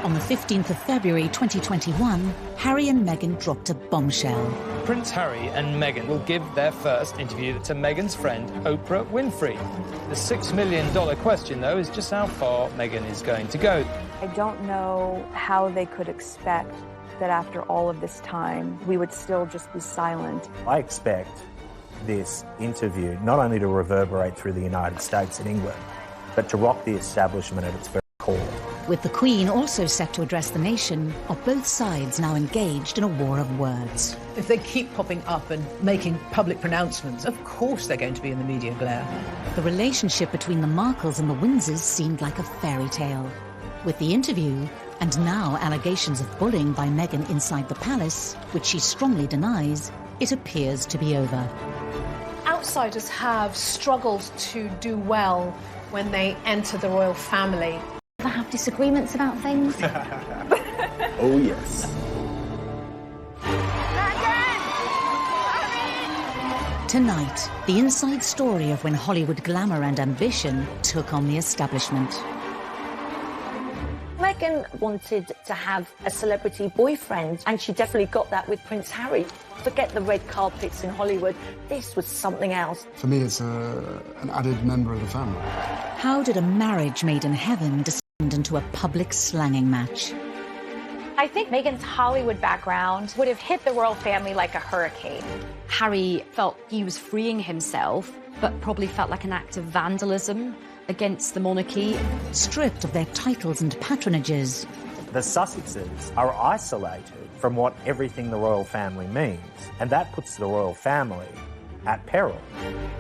On the 15th of February 2021, Harry and Meghan dropped a bombshell. Prince Harry and Meghan will give their first interview to Meghan's friend, Oprah Winfrey. The $6 million question, though, is just how far Meghan is going to go. I don't know how they could expect that after all of this time, we would still just be silent. I expect this interview not only to reverberate through the United States and England, but to rock the establishment at its very core. With the Queen also set to address the nation, are both sides now engaged in a war of words? If they keep popping up and making public pronouncements, of course they're going to be in the media glare. The relationship between the Markles and the Windsors seemed like a fairy tale. With the interview, and now allegations of bullying by Meghan inside the palace, which she strongly denies, it appears to be over. Outsiders have struggled to do well when they enter the royal family. Ever have disagreements about things? Oh, yes. Tonight, the inside story of when Hollywood glamour and ambition took on the establishment. Meghan wanted to have a celebrity boyfriend, and she definitely got that with Prince Harry. Forget the red carpets in Hollywood. This was something else. For me, it's an added member of the family. How did a marriage made in heaven descend into a public slanging match? I think Meghan's Hollywood background would have hit the royal family like a hurricane. Harry felt he was freeing himself, but probably felt like an act of vandalism against the monarchy. Stripped of their titles and patronages, The Sussexes are isolated from what everything the royal family means, and that puts the royal family at peril.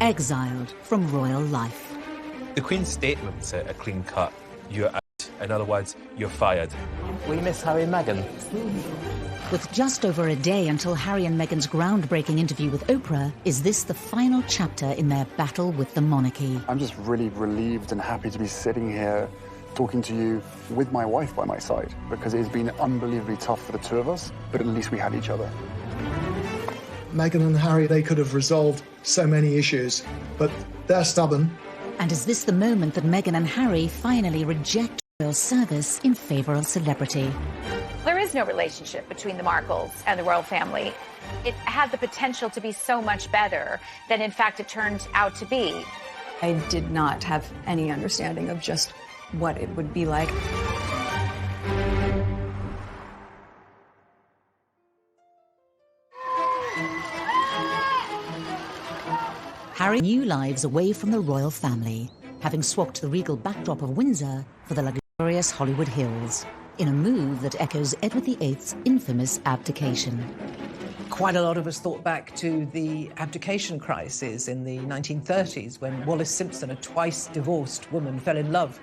exiled from royal life. The Queen's statement's a clean cut. You're out. In other words, you're fired. We miss Harry and Meghan. With just over a day until Harry and Meghan's groundbreaking interview with Oprah, is this the final chapter in their battle with the monarchy? I'm just really relieved and happy to be sitting here talking to you with my wife by my side, because it's been unbelievably tough for the two of us, but at least we had each other. Meghan and Harry, they could have resolved so many issues, but they're stubborn. And is this the moment that Meghan and Harry finally reject royal service in favour of celebrity? There is no relationship between the Markles and the royal family. It had the potential to be so much better than, in fact, it turned out to be. I did not have any understanding of just what it would be like. Harry new lives away from the royal family, having swapped the regal backdrop of Windsor for the luxurious Hollywood Hills, in a move that echoes Edward VIII's infamous abdication. Quite a lot of us thought back to the abdication crisis in the 1930s when Wallis Simpson, a twice divorced woman, fell in love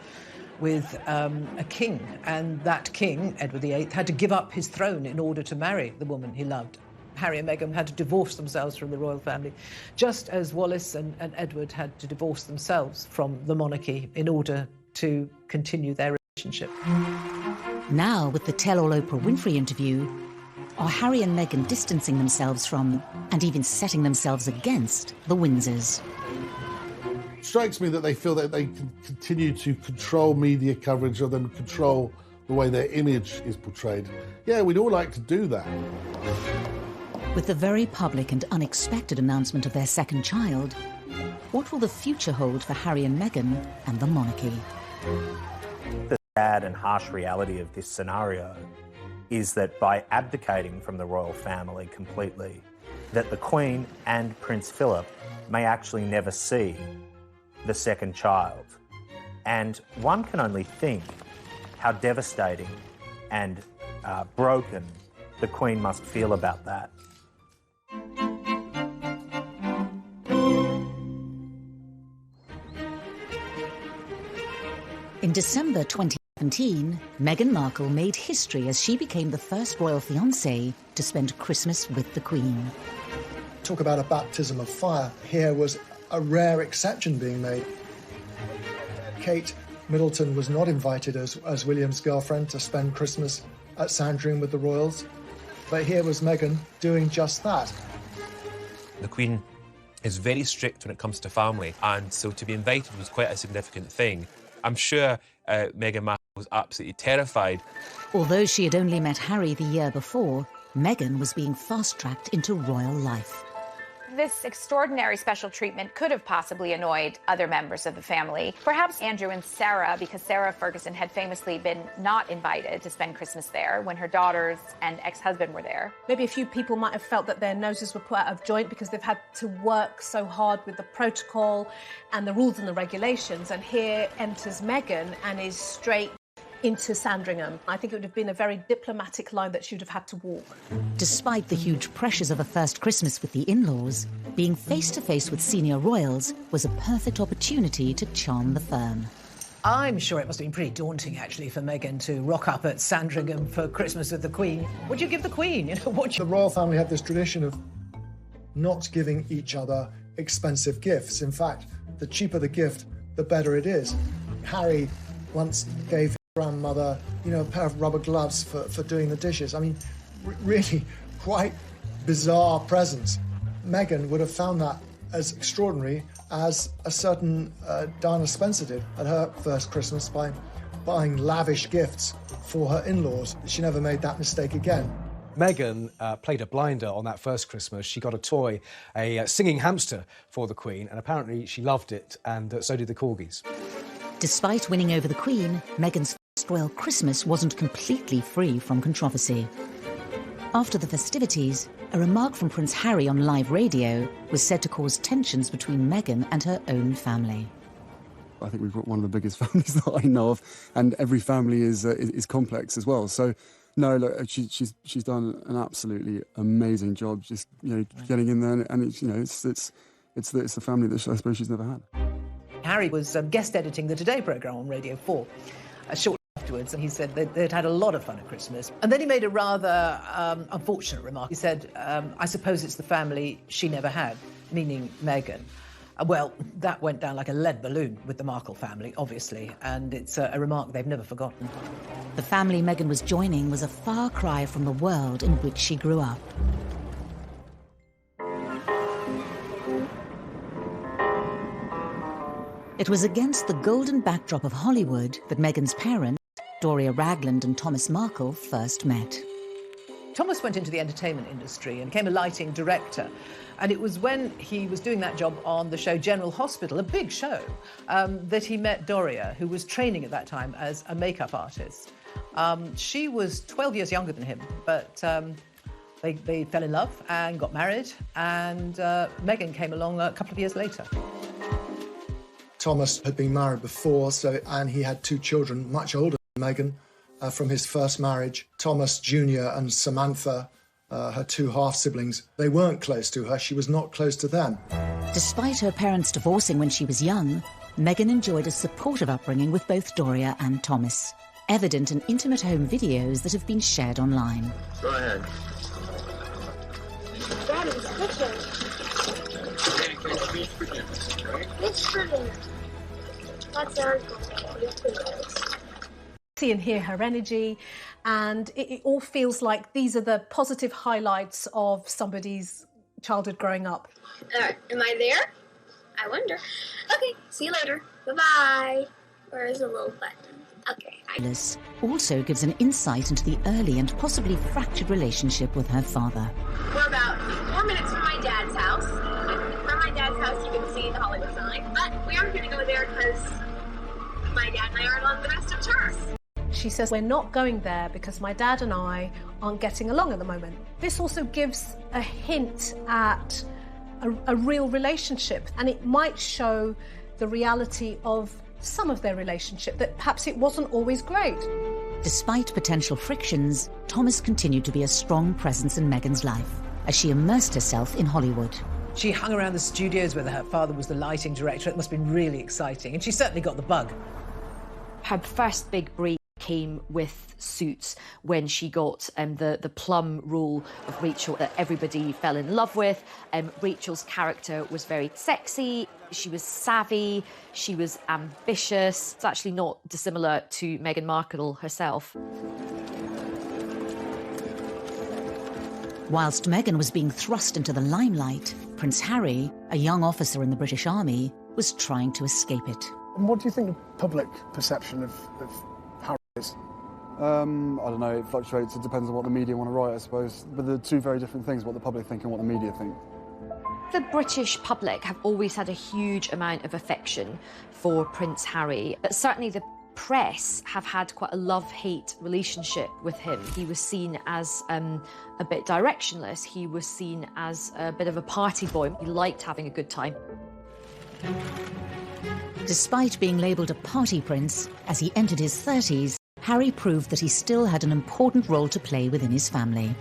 with a king, and that king, Edward VIII, had to give up his throne in order to marry the woman he loved. Harry and Meghan had to divorce themselves from the royal family, just as Wallis and Edward had to divorce themselves from the monarchy in order to continue their relationship. Now, with the tell-all Oprah Winfrey interview, are Harry and Meghan distancing themselves from, and even setting themselves against, the Windsors? It strikes me that they feel that they can continue to control media coverage of them, control the way their image is portrayed. Yeah, we'd all like to do that. With the very public and unexpected announcement of their second child, what will the future hold for Harry and Meghan and the monarchy? The sad and harsh reality of this scenario is that by abdicating from the royal family completely, that the Queen and Prince Philip may actually never see the second child. And one can only think how devastating and broken the Queen must feel about that. In December 2017, Meghan Markle made history as she became the first royal fiancée to spend Christmas with the Queen. Talk about a baptism of fire. Here was a rare exception being made. Kate Middleton was not invited as William's girlfriend to spend Christmas at Sandringham with the royals, but here was Meghan doing just that. The Queen is very strict when it comes to family, and so to be invited was quite a significant thing. I'm sure Meghan Markle was absolutely terrified. Although she had only met Harry the year before, Meghan was being fast-tracked into royal life. This extraordinary special treatment could have possibly annoyed other members of the family. Perhaps Andrew and Sarah, because Sarah Ferguson had famously been not invited to spend Christmas there when her daughters and ex-husband were there. Maybe a few people might have felt that their noses were put out of joint because they've had to work so hard with the protocol and the rules and the regulations. And here enters Meghan and is straight into Sandringham. I think it would have been a very diplomatic line that she would have had to walk. Despite the huge pressures of a first Christmas with the in-laws, being face-to-face with senior royals was a perfect opportunity to charm the firm. I'm sure it must have been pretty daunting, actually, for Meghan to rock up at Sandringham for Christmas with the Queen. What'd you give the Queen? You know, The royal family had this tradition of not giving each other expensive gifts. In fact, the cheaper the gift, the better it is. Harry once gave his grandmother, a pair of rubber gloves for doing the dishes. I mean, really quite bizarre presents. Meghan would have found that as extraordinary as a certain Diana Spencer did at her first Christmas by buying lavish gifts for her in-laws. She never made that mistake again. Meghan played a blinder on that first Christmas. She got a toy, a singing hamster for the Queen, and apparently she loved it, and so did the corgis. Despite winning over the Queen, Meghan's first royal Christmas wasn't completely free from controversy. After the festivities, a remark from Prince Harry on live radio was said to cause tensions between Meghan and her own family. I think we've got one of the biggest families that I know of, and every family is complex as well. So, no, look, she's done an absolutely amazing job, just getting in there, and it's the family that I suppose she's never had. Harry was guest editing the Today programme on Radio 4 shortly afterwards, and he said they'd had a lot of fun at Christmas. And then he made a rather unfortunate remark. He said, I suppose it's the family she never had, meaning Meghan. Well, that went down like a lead balloon with the Markle family, obviously, and it's a remark they've never forgotten. The family Meghan was joining was a far cry from the world in which she grew up. It was against the golden backdrop of Hollywood that Meghan's parents, Doria Ragland and Thomas Markle, first met. Thomas went into the entertainment industry and became a lighting director. And it was when he was doing that job on the show General Hospital, a big show, that he met Doria, who was training at that time as a makeup artist. She was 12 years younger than him, but they fell in love and got married, and Meghan came along a couple of years later. Thomas had been married before, and he had 2 children, much older than Meghan, from his first marriage. Thomas Jr. and Samantha, her 2 half-siblings, they weren't close to her. She was not close to them. Despite her parents divorcing when she was young, Meghan enjoyed a supportive upbringing with both Doria and Thomas, evident in intimate home videos that have been shared online. Go ahead. Daddy's cooking. It's pretty. That's our goal. See and hear her energy, and it all feels like these are the positive highlights of somebody's childhood growing up. Am I there? I wonder. Okay, see you later. Bye-bye. Where is the little button? Okay. Alice also gives an insight into the early and possibly fractured relationship with her father. We're about 4 minutes from my dad's house. From my dad's house, you can see the Hollywood sign, but we aren't going to go there because my dad and I aren't on the best of terms. She says, we're not going there because my dad and I aren't getting along at the moment. This also gives a hint at a real relationship, and it might show the reality of some of their relationship, that perhaps it wasn't always great. Despite potential frictions, Thomas continued to be a strong presence in Meghan's life as she immersed herself in Hollywood. She hung around the studios where her father was the lighting director. It must have been really exciting, and she certainly got the bug. Her first big break came with Suits, when she got the plum role of Rachel that everybody fell in love with. Rachel's character was very sexy, she was savvy, she was ambitious. It's actually not dissimilar to Meghan Markle herself. Whilst Meghan was being thrust into the limelight, Prince Harry, a young officer in the British Army, was trying to escape it. And what do you think the public perception of Harry is? I don't know, it fluctuates. It depends on what the media want to write, I suppose. But they're two very different things, what the public think and what the media think. The British public have always had a huge amount of affection for Prince Harry, but certainly the press have had quite a love-hate relationship with him. He was seen as a bit directionless. He was seen as a bit of a party boy. He liked having a good time. Despite being labelled a party prince, as he entered his 30s, Harry proved that he still had an important role to play within his family.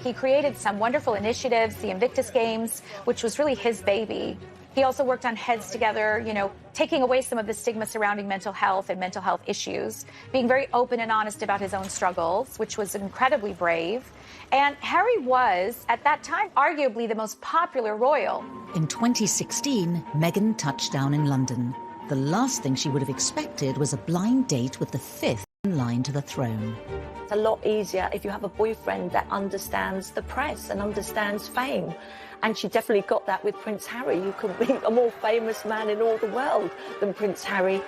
He created some wonderful initiatives, the Invictus Games, which was really his baby. He also worked on Heads Together, you know, taking away some of the stigma surrounding mental health and mental health issues, being very open and honest about his own struggles, which was incredibly brave. And Harry was, at that time, arguably the most popular royal. In 2016, Meghan touched down in London. The last thing she would have expected was a blind date with the fifth in line to the throne. It's a lot easier if you have a boyfriend that understands the press and understands fame. And she definitely got that with Prince Harry. You couldn't be a more famous man in all the world than Prince Harry.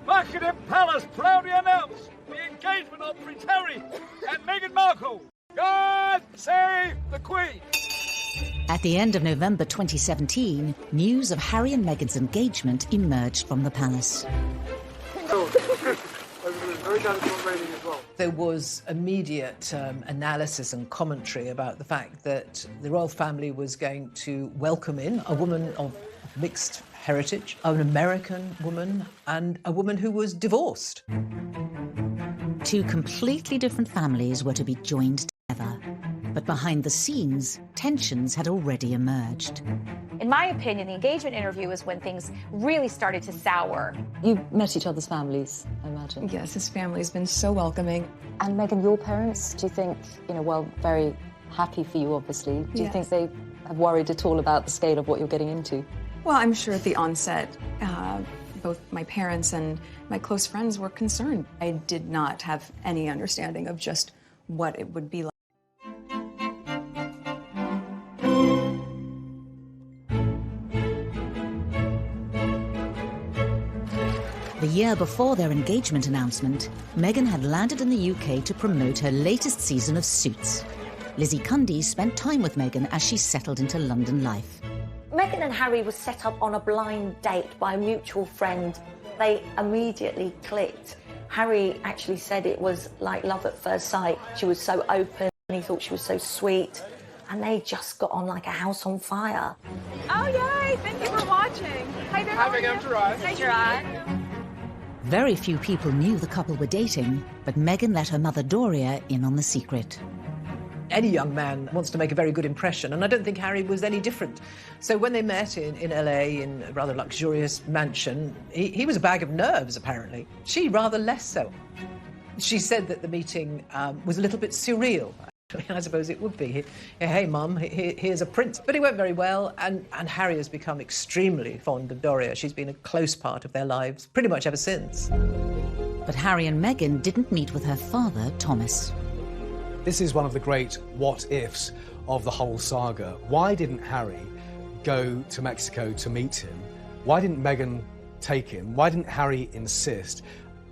Buckingham Palace proudly announce the engagement of Prince Harry and Meghan Markle. God save the Queen! At the end of November 2017, news of Harry and Meghan's engagement emerged from the palace. There was immediate analysis and commentary about the fact that the royal family was going to welcome in a woman of mixed heritage, an American woman, and a woman who was divorced. Two completely different families were to be joined together. But behind the scenes, tensions had already emerged. In my opinion, the engagement interview was when things really started to sour. You met each other's families, I imagine. Yes, his family's been so welcoming. And Meghan, your parents, do you think, well, very happy for you, obviously. Do you think they have worried at all about the scale of what you're getting into? Well, I'm sure at the onset, both my parents and my close friends were concerned. I did not have any understanding of just what it would be like. The year before their engagement announcement, Meghan had landed in the UK to promote her latest season of Suits. Lizzie Cundy spent time with Meghan as she settled into London life. Meghan and Harry were set up on a blind date by a mutual friend. They immediately clicked. Harry actually said it was like love at first sight. She was so open, and he thought she was so sweet. And they just got on like a house on fire. Oh, yay! Thank you for watching. Hi there. Hi, Meghan. I'm Gerard. Hi, Gerard. Very few people knew the couple were dating, but Meghan let her mother Doria in on the secret. Any young man wants to make a very good impression, and I don't think Harry was any different. So when they met in LA in a rather luxurious mansion, he was a bag of nerves, apparently. She rather less so. She said that the meeting was a little bit surreal. I suppose it would be. Hey, Mum, here's a prince. But it went very well, and Harry has become extremely fond of Doria. She's been a close part of their lives pretty much ever since. But Harry and Meghan didn't meet with her father, Thomas. This is one of the great what-ifs of the whole saga. Why didn't Harry go to Mexico to meet him? Why didn't Meghan take him? Why didn't Harry insist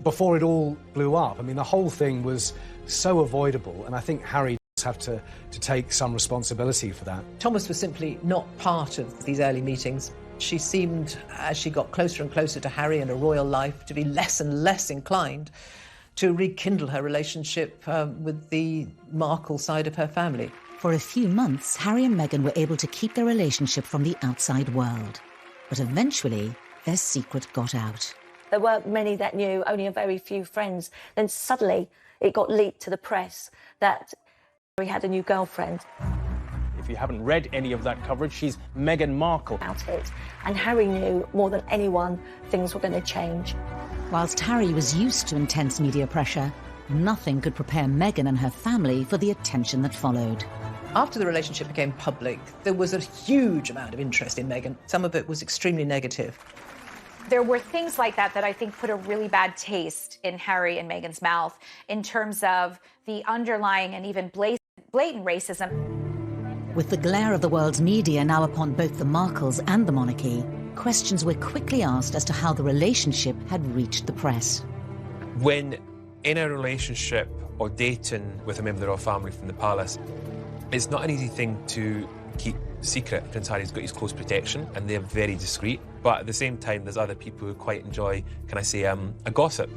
before it all blew up? I mean, the whole thing was so avoidable, and I think Harry does have to take some responsibility for that. Thomas was simply not part of these early meetings. She seemed, as she got closer and closer to Harry and a royal life, to be less and less inclined to rekindle her relationship with the Markle side of her family. For a few months, Harry and Meghan were able to keep their relationship from the outside world. But eventually, their secret got out. There weren't many that knew, only a very few friends. Then suddenly it got leaked to the press that Harry had a new girlfriend. If you haven't read any of that coverage, she's Meghan Markle. About it. And Harry knew more than anyone things were going to change. Whilst Harry was used to intense media pressure, nothing could prepare Meghan and her family for the attention that followed. After the relationship became public, there was a huge amount of interest in Meghan. Some of it was extremely negative. There were things like that that I think put a really bad taste in Harry and Meghan's mouth in terms of the underlying and even blatant racism. With the glare of the world's media now upon both the Markles and the monarchy, questions were quickly asked as to how the relationship had reached the press. When in a relationship or dating with a member of the royal family from the palace, it's not an easy thing to keep secret. Prince Harry's got his close protection and they're very discreet, but at the same time there's other people who quite enjoy, can I say, a gossip.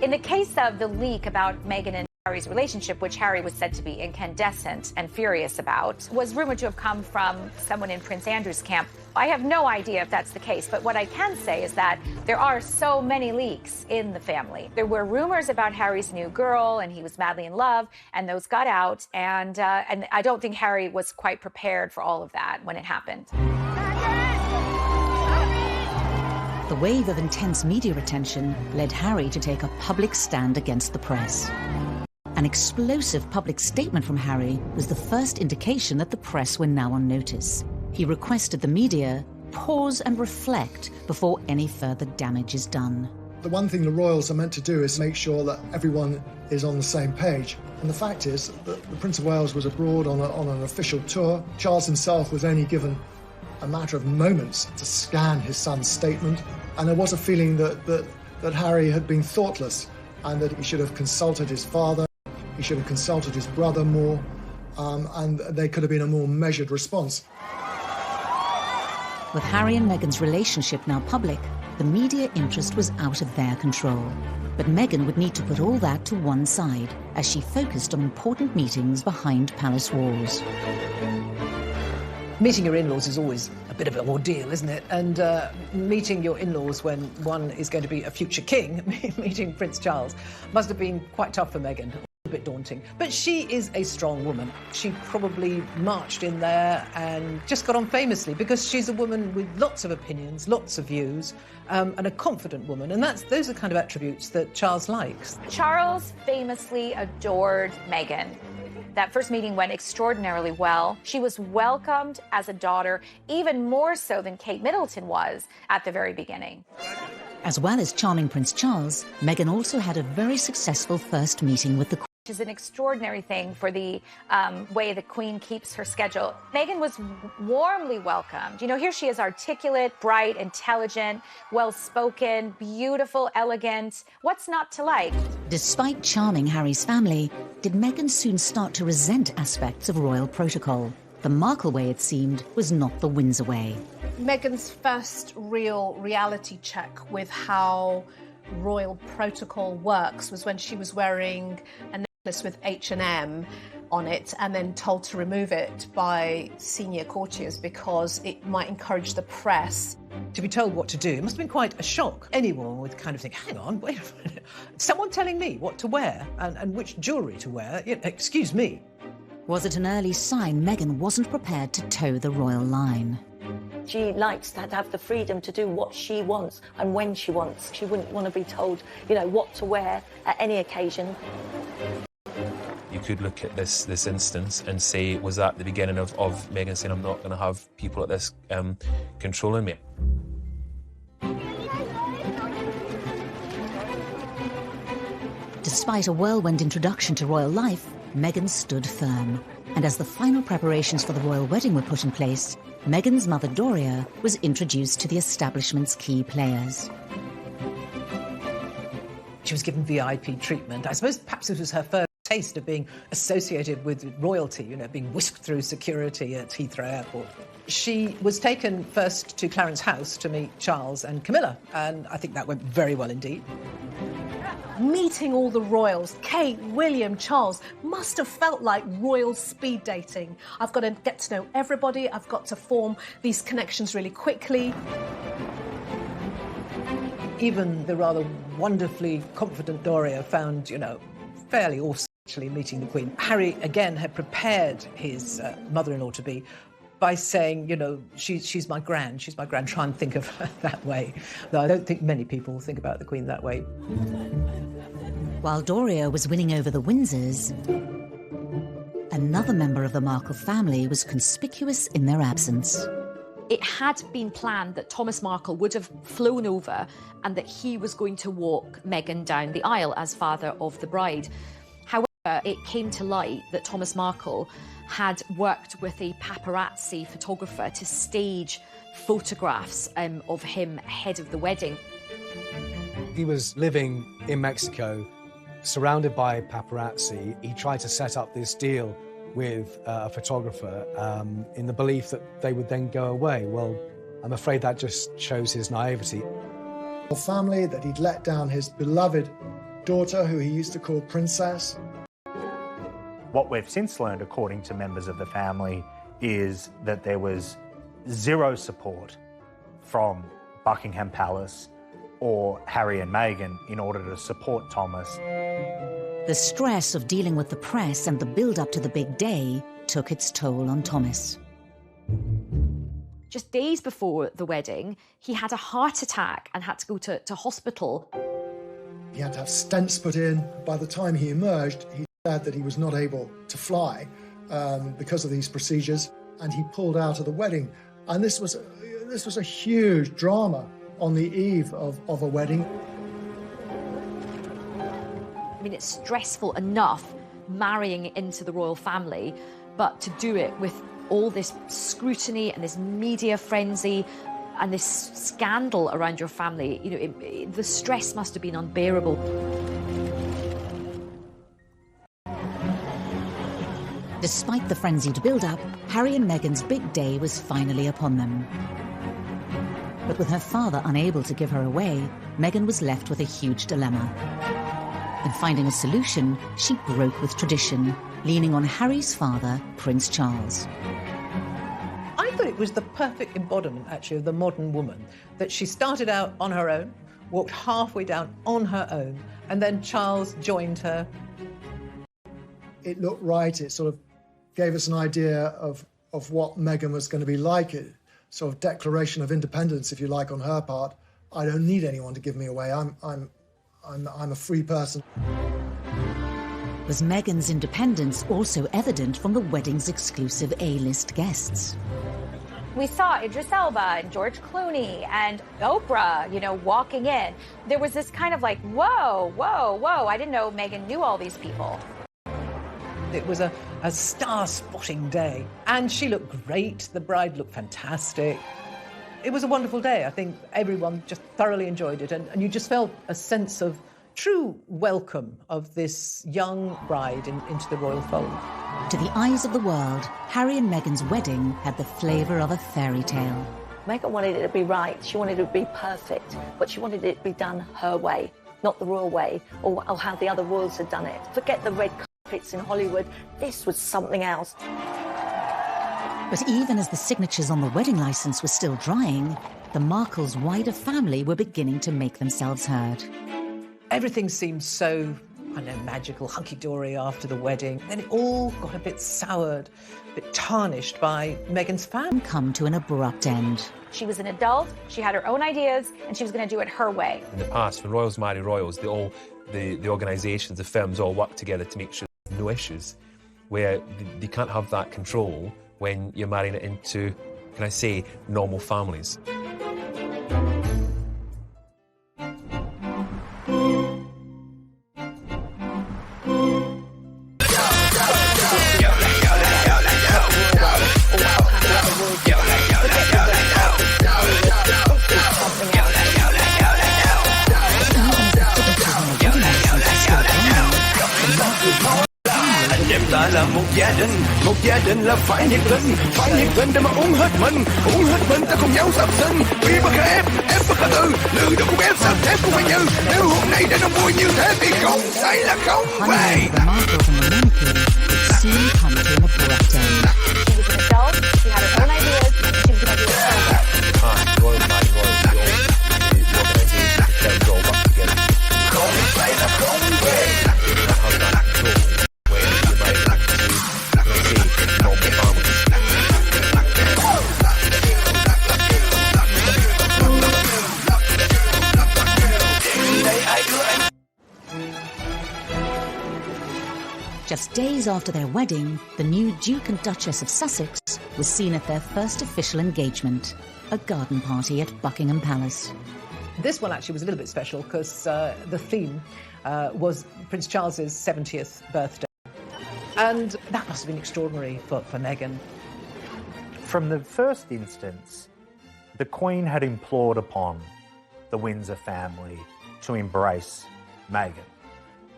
In the case of the leak about Meghan and Harry's relationship, which Harry was said to be incandescent and furious about, was rumored to have come from someone in Prince Andrew's camp. I have no idea if that's the case, but what I can say is that there are so many leaks in the family. There were rumors about Harry's new girl, and he was madly in love, and those got out, and I don't think Harry was quite prepared for all of that when it happened. The wave of intense media attention led Harry to take a public stand against the press. An explosive public statement from Harry was the first indication that the press were now on notice. He requested the media pause and reflect before any further damage is done. The one thing the royals are meant to do is make sure that everyone is on the same page. And the fact is that the Prince of Wales was abroad on an official tour. Charles himself was only given a matter of moments to scan his son's statement. And there was a feeling that Harry had been thoughtless and that he should have consulted his father, he should have consulted his brother more, and there could have been a more measured response. With Harry and Meghan's relationship now public, the media interest was out of their control. But Meghan would need to put all that to one side as she focused on important meetings behind palace walls. Meeting your in-laws is always a bit of an ordeal, isn't it? And meeting your in-laws when one is going to be a future king, meeting Prince Charles, must have been quite tough for Meghan. A bit daunting. But she is a strong woman. She probably marched in there and just got on famously because she's a woman with lots of opinions, lots of views, and a confident woman. And those are the kind of attributes that Charles likes. Charles famously adored Meghan. That first meeting went extraordinarily well. She was welcomed as a daughter, even more so than Kate Middleton was at the very beginning. As well as charming Prince Charles, Meghan also had a very successful first meeting with the Queen. Which is an extraordinary thing for the way the Queen keeps her schedule. Meghan was warmly welcomed. You know, here she is, articulate, bright, intelligent, well-spoken, beautiful, elegant. What's not to like? Despite charming Harry's family, did Meghan soon start to resent aspects of royal protocol? The Markle way, it seemed, was not the Windsor way. Meghan's first real reality check with how royal protocol works was when she was wearing a necklace with H&M on it and then told to remove it by senior courtiers because it might encourage the press. To be told what to do must have been quite a shock. Anyone would kind of think, hang on, wait a minute, someone telling me what to wear and which jewellery to wear, excuse me. Was it an early sign Meghan wasn't prepared to toe the royal line? She likes to have the freedom to do what she wants and when she wants. She wouldn't want to be told, you know, what to wear at any occasion. You could look at this instance and say, was that the beginning of Meghan saying, I'm not going to have people like this controlling me? Despite a whirlwind introduction to royal life, Meghan stood firm. And as the final preparations for the royal wedding were put in place, Meghan's mother Doria was introduced to the establishment's key players. She was given VIP treatment. I suppose perhaps it was her first taste of being associated with royalty, you know, being whisked through security at Heathrow Airport. She was taken first to Clarence House to meet Charles and Camilla, and I think that went very well indeed. Meeting all the royals, Kate, William, Charles, must have felt like royal speed dating. I've got to get to know everybody, I've got to form these connections really quickly. Even the rather wonderfully confident Doria found, you know, fairly awesome actually meeting the Queen. Harry, again, had prepared his mother-in-law-to-be by saying, you know, she's my gran, try and think of her that way. Though I don't think many people think about the Queen that way. While Doria was winning over the Windsors, another member of the Markle family was conspicuous in their absence. It had been planned that Thomas Markle would have flown over and that he was going to walk Meghan down the aisle as father of the bride. However, it came to light that Thomas Markle had worked with a paparazzi photographer to stage photographs of him ahead of the wedding. He was living in Mexico, surrounded by paparazzi. He tried to set up this deal with a photographer in the belief that they would then go away. Well, I'm afraid that just shows his naivety. A family that he'd let down his beloved daughter, who he used to call Princess. What we've since learned, according to members of the family, is that there was zero support from Buckingham Palace or Harry and Meghan in order to support Thomas. The stress of dealing with the press and the build-up to the big day took its toll on Thomas. Just days before the wedding, he had a heart attack and had to go to hospital. He had to have stents put in. By the time he emerged, he said that he was not able to fly because of these procedures, and he pulled out of the wedding. And this was a huge drama on the eve of a wedding. I mean, it's stressful enough marrying into the royal family, but to do it with all this scrutiny and this media frenzy and this scandal around your family, you know, the stress must have been unbearable. Despite the frenzied build-up, Harry and Meghan's big day was finally upon them. But with her father unable to give her away, Meghan was left with a huge dilemma. In finding a solution, she broke with tradition, leaning on Harry's father, Prince Charles. I thought it was the perfect embodiment, actually, of the modern woman, that she started out on her own, walked halfway down on her own, and then Charles joined her. It looked right. It sort of gave us an idea of what Meghan was going to be like. A sort of declaration of independence, if you like, on her part. I don't need anyone to give me away. I'm a free person. Was Meghan's independence also evident from the wedding's exclusive A-list guests? We saw Idris Elba and George Clooney and Oprah, you know, walking in. There was this kind of like, whoa, whoa, whoa. I didn't know Meghan knew all these people. It was a star-spotting day, and she looked great. The bride looked fantastic. It was a wonderful day. I think everyone just thoroughly enjoyed it, and you just felt a sense of true welcome of this young bride into the royal fold. To the eyes of the world, Harry and Meghan's wedding had the flavour of a fairy tale. Meghan wanted it to be right. She wanted it to be perfect, but she wanted it to be done her way, not the royal way, or how the other royals had done it. Forget the red carpets in Hollywood. This was something else. But even as the signatures on the wedding licence were still drying, the Markles' wider family were beginning to make themselves heard. Everything seemed so, I don't know, magical, hunky-dory after the wedding. Then it all got a bit soured, a bit tarnished by Meghan's family. Come to an abrupt end. She was an adult, she had her own ideas, and she was going to do it her way. In the past, when royals marry royals, the organisations, the firms all work together to make sure there's no issues, where they can't have that control when you're marrying it into, can I say, normal families. Ta là một gia đình là phải nhiệt tình để mà uống hết mình ta cùng nhau sắp sinh vì bất khả ép bất khả tư lừa được cũng ép sắp thép cũng phải như nếu hôm nay đã đông vui như thế thì không say là không về. The Markles and the Monarchy would soon come to an abrupt end. She was an adult, she had her own ideas, she was going to do it her way. Royal marry royals, the organisations, the firms all work together. Không say là không về. Have that control. Just days after their wedding, the new Duke and Duchess of Sussex was seen at their first official engagement, a garden party at Buckingham Palace. This one actually was a little bit special because the theme was Prince Charles's 70th birthday. And that must have been extraordinary for Meghan. From the first instance, the Queen had implored upon the Windsor family to embrace Meghan.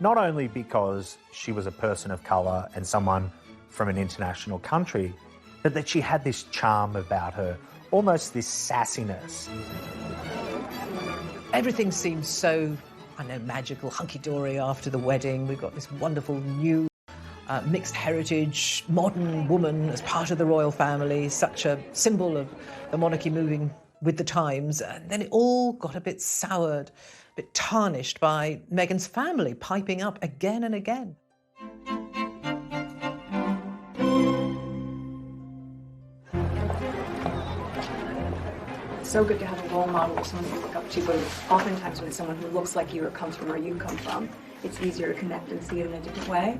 Not only because she was a person of colour and someone from an international country, but that she had this charm about her, almost this sassiness. Everything seems so, I know, magical, hunky-dory after the wedding. We've got this wonderful new mixed heritage, modern woman as part of the royal family, such a symbol of the monarchy moving with the times. And then it all got a bit soured, a bit tarnished by Meghan's family piping up again and again. It's so good to have a role model or someone to look up to, but oftentimes when it's someone who looks like you or comes from where you come from, it's easier to connect and see it in a different way.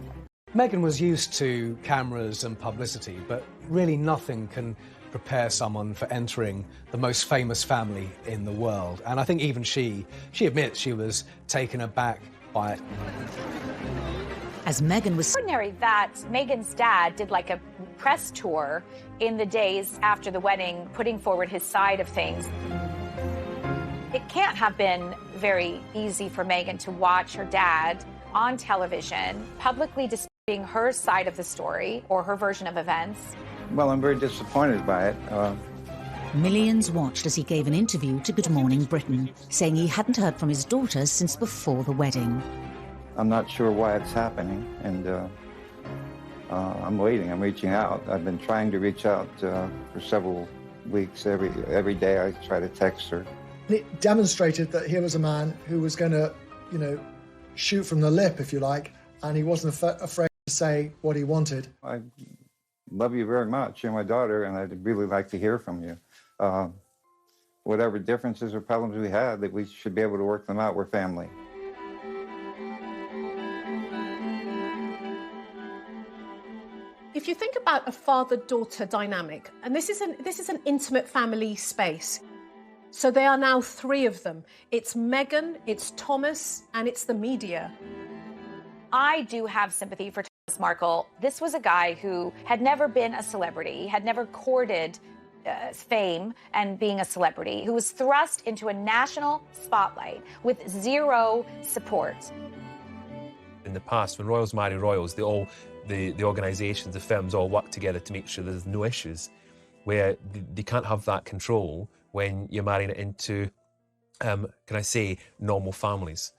Meghan was used to cameras and publicity, but really nothing can prepare someone for entering the most famous family in the world. And I think even she admits she was taken aback by it. As Meghan was... Extraordinary that Meghan's dad did like a press tour in the days after the wedding, putting forward his side of things. It can't have been very easy for Meghan to watch her dad on television, publicly displaying her side of the story or her version of events. Well, I'm very disappointed by it. Millions watched as he gave an interview to Good Morning Britain, saying he hadn't heard from his daughter since before the wedding. I'm not sure why it's happening, and I'm waiting. I'm reaching out. I've been trying to reach out for several weeks. Every day I try to text her. It demonstrated that here was a man who was going to, shoot from the lip, if you like, and he wasn't afraid to say what he wanted. I love you very much. You're my daughter, and I'd really like to hear from you. Whatever differences or problems we had, that we should be able to work them out. We're family. If you think about a father-daughter dynamic, and this is an intimate family space, so there are now three of them. It's Meghan, it's Thomas, and it's the media. I do have sympathy for Thomas Markle. This was a guy who had never been a celebrity, had never courted fame and being a celebrity, who was thrust into a national spotlight with zero support. In the past, when royals marry royals, the organisations, the firms all work together to make sure there's no issues, where they can't have that control when you're marrying it into, can I say, normal families.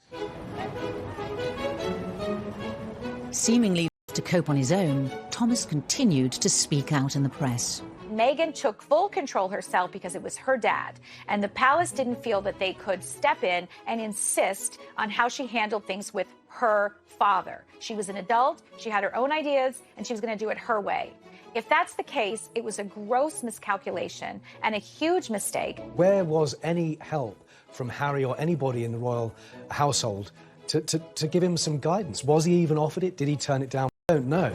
Seemingly to cope on his own, Thomas continued to speak out in the press. Meghan took full control herself because it was her dad, and the palace didn't feel that they could step in and insist on how she handled things with her father. She was an adult, she had her own ideas, and she was going to do it her way. If that's the case, it was a gross miscalculation and a huge mistake. Where was any help from Harry or anybody in the royal household to give him some guidance? Was he even offered it? Did he turn it down? I don't know.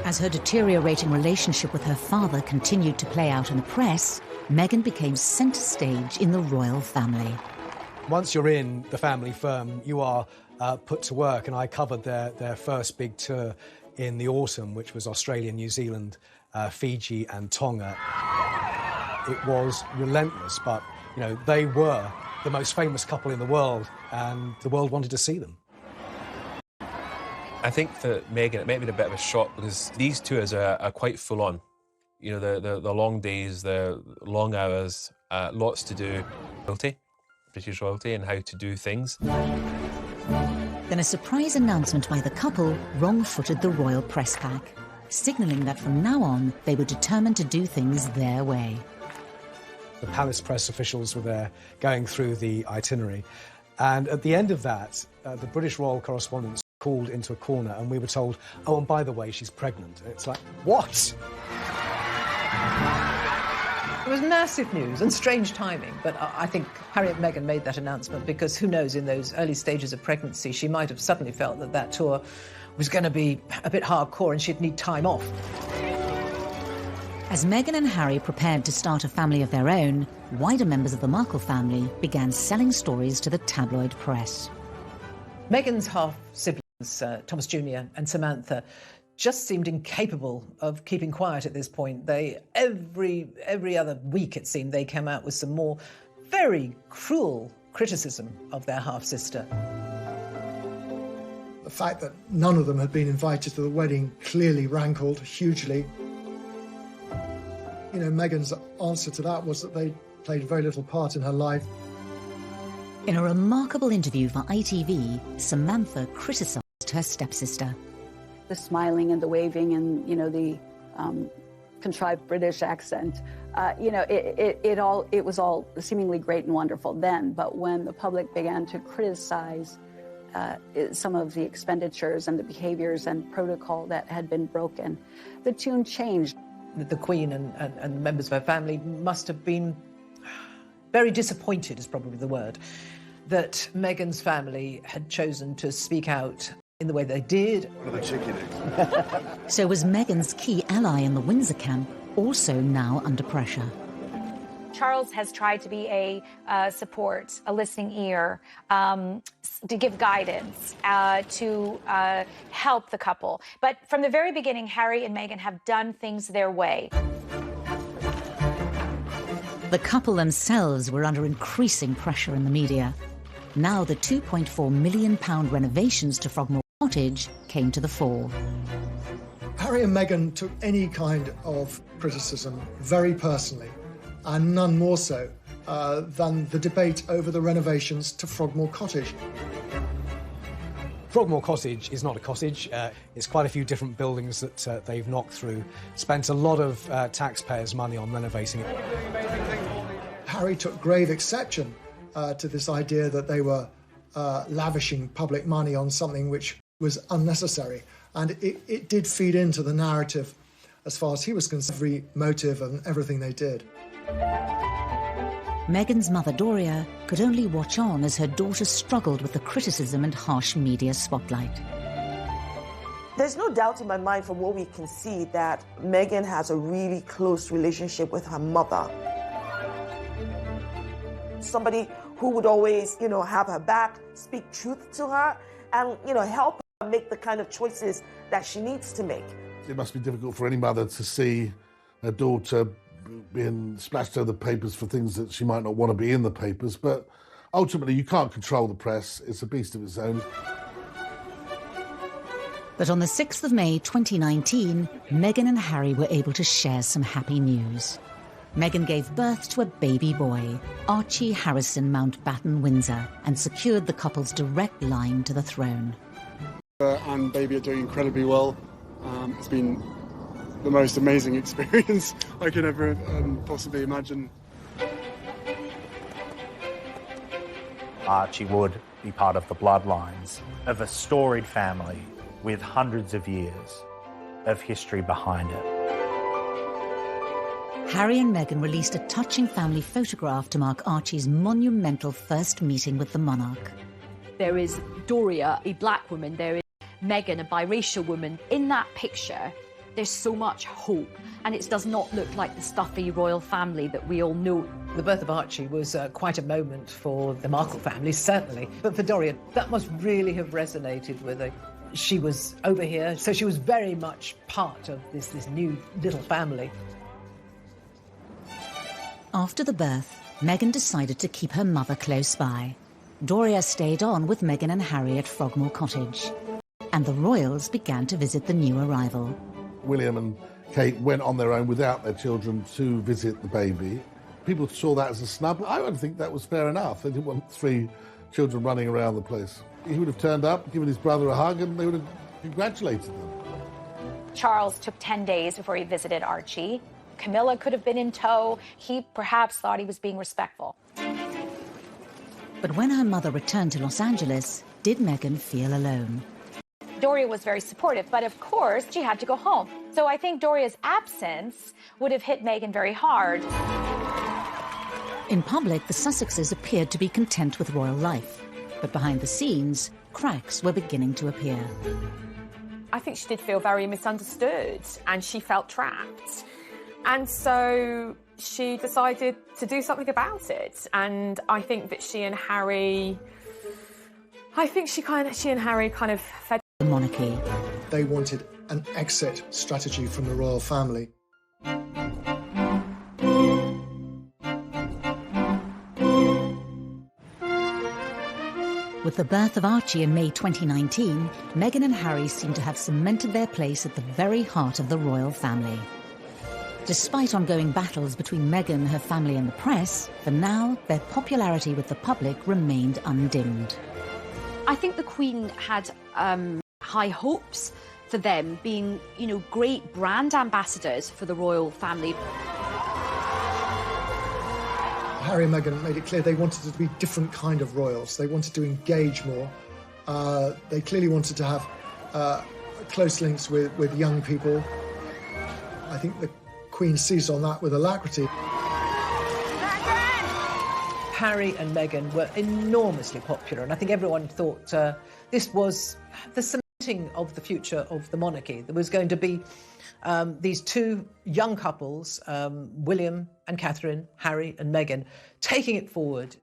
As her deteriorating relationship with her father continued to play out in the press, Meghan became centre stage in the royal family. Once you're in the family firm, you are put to work, and I covered their first big tour in the autumn, which was Australia, New Zealand, Fiji and Tonga. It was relentless, but, they were the most famous couple in the world, and the world wanted to see them. I think for Meghan, it might have been a bit of a shock because these tours are quite full on. The long days, the long hours, lots to do. British royalty and how to do things. Then a surprise announcement by the couple wrong-footed the royal press pack, signalling that from now on they were determined to do things their way. The palace press officials were there going through the itinerary, and at the end of that, the British royal correspondents called into a corner and we were told, oh, and by the way, she's pregnant. It's like, what? It was massive news and strange timing, but I think Harry and Meghan made that announcement because who knows, in those early stages of pregnancy, she might have suddenly felt that that tour was going to be a bit hardcore and she'd need time off. As Meghan and Harry prepared to start a family of their own, wider members of the Markle family began selling stories to the tabloid press. Meghan's half-siblings, Thomas Jr. and Samantha, just seemed incapable of keeping quiet at this point. They, every other week, it seemed, they came out with some more very cruel criticism of their half-sister. The fact that none of them had been invited to the wedding clearly rankled hugely. You know, Meghan's answer to that was that they played very little part in her life. In a remarkable interview for ITV, Samantha criticised her stepsister. The smiling and the waving and, you know, the contrived British accent, you know, it was all seemingly great and wonderful then. But when the public began to criticize some of the expenditures and the behaviors and protocol that had been broken, the tune changed. The Queen and members of her family must have been very disappointed, is probably the word, that Meghan's family had chosen to speak out in the way they did. What are the chicken eggs? So was Meghan's key ally in the Windsor camp also now under pressure? Charles has tried to be a support, a listening ear, to give guidance, to help the couple. But from the very beginning, Harry and Meghan have done things their way. The couple themselves were under increasing pressure in the media. Now the £2.4 million renovations to Frogmore Cottage came to the fore. Harry and Meghan took any kind of criticism very personally, and none more so than the debate over the renovations to Frogmore Cottage. Frogmore Cottage is not a cottage. It's quite a few different buildings that they've knocked through. Spent a lot of taxpayers' money on renovating it. Harry took grave exception to this idea that they were lavishing public money on something which was unnecessary. And it did feed into the narrative, as far as he was concerned, every motive and everything they did. Meghan's mother, Doria, could only watch on as her daughter struggled with the criticism and harsh media spotlight. There's no doubt in my mind from what we can see that Meghan has a really close relationship with her mother. Somebody who would always, you know, have her back, speak truth to her, and, you know, help her make the kind of choices that she needs to make. It must be difficult for any mother to see her daughter being splashed over the papers for things that she might not want to be in the papers, but ultimately you can't control the press. It's a beast of its own. But on the 6th of May 2019, Meghan and Harry were able to share some happy news. Meghan gave birth to a baby boy, Archie Harrison Mountbatten Windsor, and secured the couple's direct line to the throne. And baby are doing incredibly well. It's been the most amazing experience I could ever possibly imagine. Archie would be part of the bloodlines of a storied family with hundreds of years of history behind it. Harry and Meghan released a touching family photograph to mark Archie's monumental first meeting with the monarch. There is Doria, a black woman. There is Meghan, a biracial woman. In that picture, there's so much hope, and it does not look like the stuffy royal family that we all know. The birth of Archie was quite a moment for the Markle family, certainly. But for Doria, that must really have resonated with her. She was over here, so she was very much part of this new little family. After the birth, Meghan decided to keep her mother close by. Doria stayed on with Meghan and Harry at Frogmore Cottage, and the royals began to visit the new arrival. William and Kate went on their own without their children to visit the baby. People saw that as a snub. I don't think that was fair enough. They didn't want 3 children running around the place. He would have turned up, given his brother a hug, and they would have congratulated them. Charles took 10 days before he visited Archie. Camilla could have been in tow. He perhaps thought he was being respectful. But when her mother returned to Los Angeles, did Meghan feel alone? Doria was very supportive, but of course she had to go home. So I think Doria's absence would have hit Meghan very hard. In public, the Sussexes appeared to be content with royal life, but behind the scenes, cracks were beginning to appear. I think she did feel very misunderstood and she felt trapped. And so she decided to do something about it. And I think that she and Harry kind of fed the monarchy. They wanted an exit strategy from the royal family. With the birth of Archie in May 2019, Meghan and Harry seem to have cemented their place at the very heart of the royal family. Despite ongoing battles between Meghan, her family and the press, for now, their popularity with the public remained undimmed. I think the Queen had high hopes for them being, great brand ambassadors for the royal family. Harry and Meghan made it clear they wanted to be different kind of royals. They wanted to engage more. They clearly wanted to have close links with young people. I think the Queen seized on that with alacrity. Harry and Meghan were enormously popular, and I think everyone thought this was the cementing of the future of the monarchy. There was going to be these two young couples, William and Catherine, Harry and Meghan, taking it forward.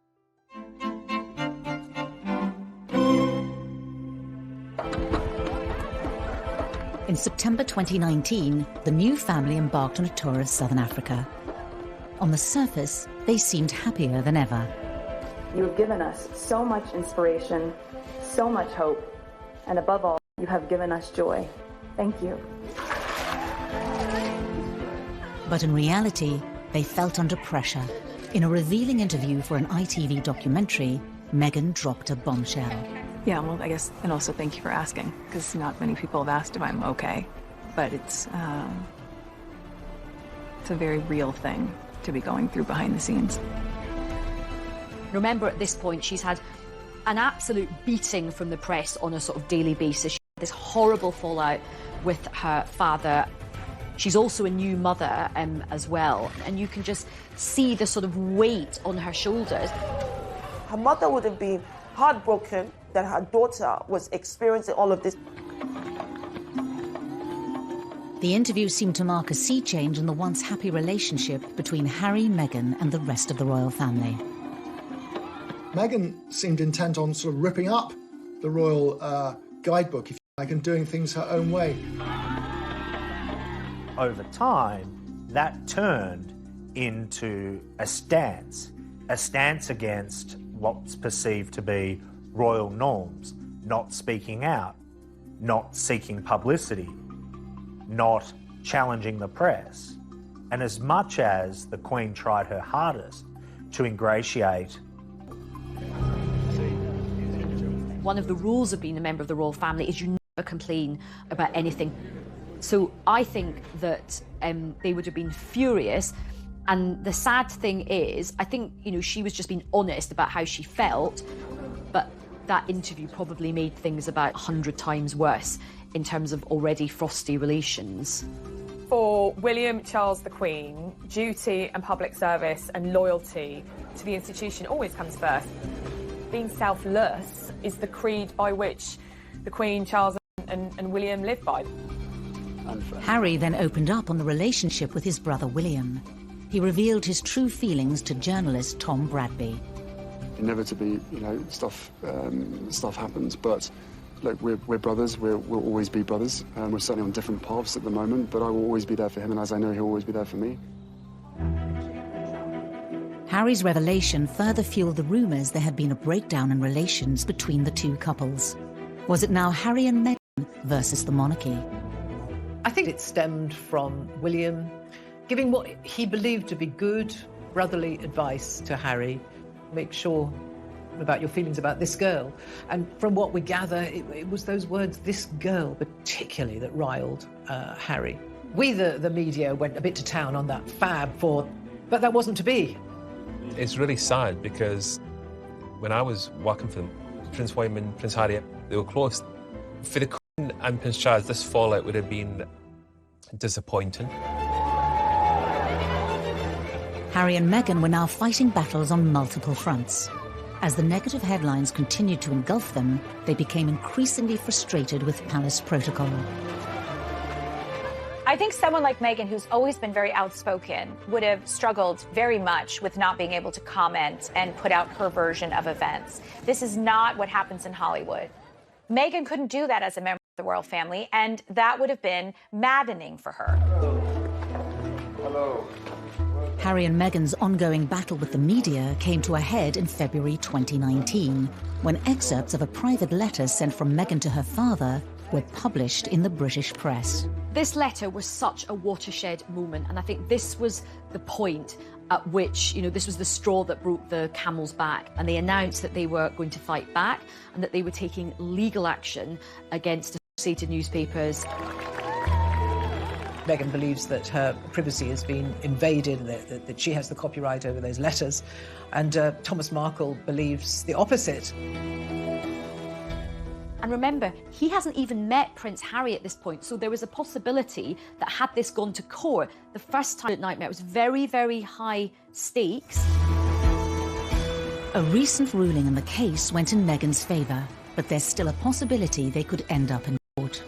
In September 2019, the new family embarked on a tour of Southern Africa. On the surface, they seemed happier than ever. You have given us so much inspiration, so much hope, and above all, you have given us joy. Thank you. But in reality, they felt under pressure. In a revealing interview for an ITV documentary, Meghan dropped a bombshell. Yeah, well, I guess, and also thank you for asking, because not many people have asked if I'm okay. But it's a very real thing to be going through behind the scenes. Remember, at this point, she's had an absolute beating from the press on a sort of daily basis. She had this horrible fallout with her father. She's also a new mother as well, and you can just see the sort of weight on her shoulders. Her mother would have been heartbroken that her daughter was experiencing all of this. The interview seemed to mark a sea change in the once happy relationship between Harry, Meghan and the rest of the royal family. Meghan seemed intent on sort of ripping up the royal guidebook, if you like, and doing things her own way. Over time, that turned into a stance against what's perceived to be royal norms, not speaking out, not seeking publicity, not challenging the press. And as much as the Queen tried her hardest to ingratiate. One of the rules of being a member of the royal family is you never complain about anything. So I think that they would have been furious. And the sad thing is, I think, she was just being honest about how she felt, but that interview probably made things about 100 times worse in terms of already frosty relations. For William, Charles, the Queen, duty and public service and loyalty to the institution always comes first. Being selfless is the creed by which the Queen, Charles and William live by. Harry then opened up on the relationship with his brother William. He revealed his true feelings to journalist Tom Bradby. Inevitably, stuff happens, but look, we're brothers. We'll always be brothers. We're certainly on different paths at the moment, but I will always be there for him, and as I know, he'll always be there for me. Harry's revelation further fueled the rumours there had been a breakdown in relations between the two couples. Was it now Harry and Meghan versus the monarchy? I think it stemmed from William giving what he believed to be good brotherly advice to Harry. Make sure about your feelings about this girl. And from what we gather, it was those words, this girl particularly, that riled Harry. We, the media, went a bit to town on that fab but that wasn't to be. It's really sad because when I was working for them, Prince William and Prince Harry, they were close. For the Queen and Prince Charles, this fallout would have been disappointing. Harry and Meghan were now fighting battles on multiple fronts. As the negative headlines continued to engulf them, they became increasingly frustrated with palace protocol. I think someone like Meghan, who's always been very outspoken, would have struggled very much with not being able to comment and put out her version of events. This is not what happens in Hollywood. Meghan couldn't do that as a member of the royal family, and that would have been maddening for her. Hello. Harry and Meghan's ongoing battle with the media came to a head in February 2019, when excerpts of a private letter sent from Meghan to her father were published in the British press. This letter was such a watershed moment, and I think this was the point at which, this was the straw that broke the camel's back, and they announced that they were going to fight back and that they were taking legal action against associated newspapers. Meghan believes that her privacy has been invaded, that she has the copyright over those letters, and Thomas Markle believes the opposite. And remember, he hasn't even met Prince Harry at this point, so there was a possibility that had this gone to court, the first time at Nightmare, it was very, very high stakes. A recent ruling in the case went in Meghan's favour, but there's still a possibility they could end up in court.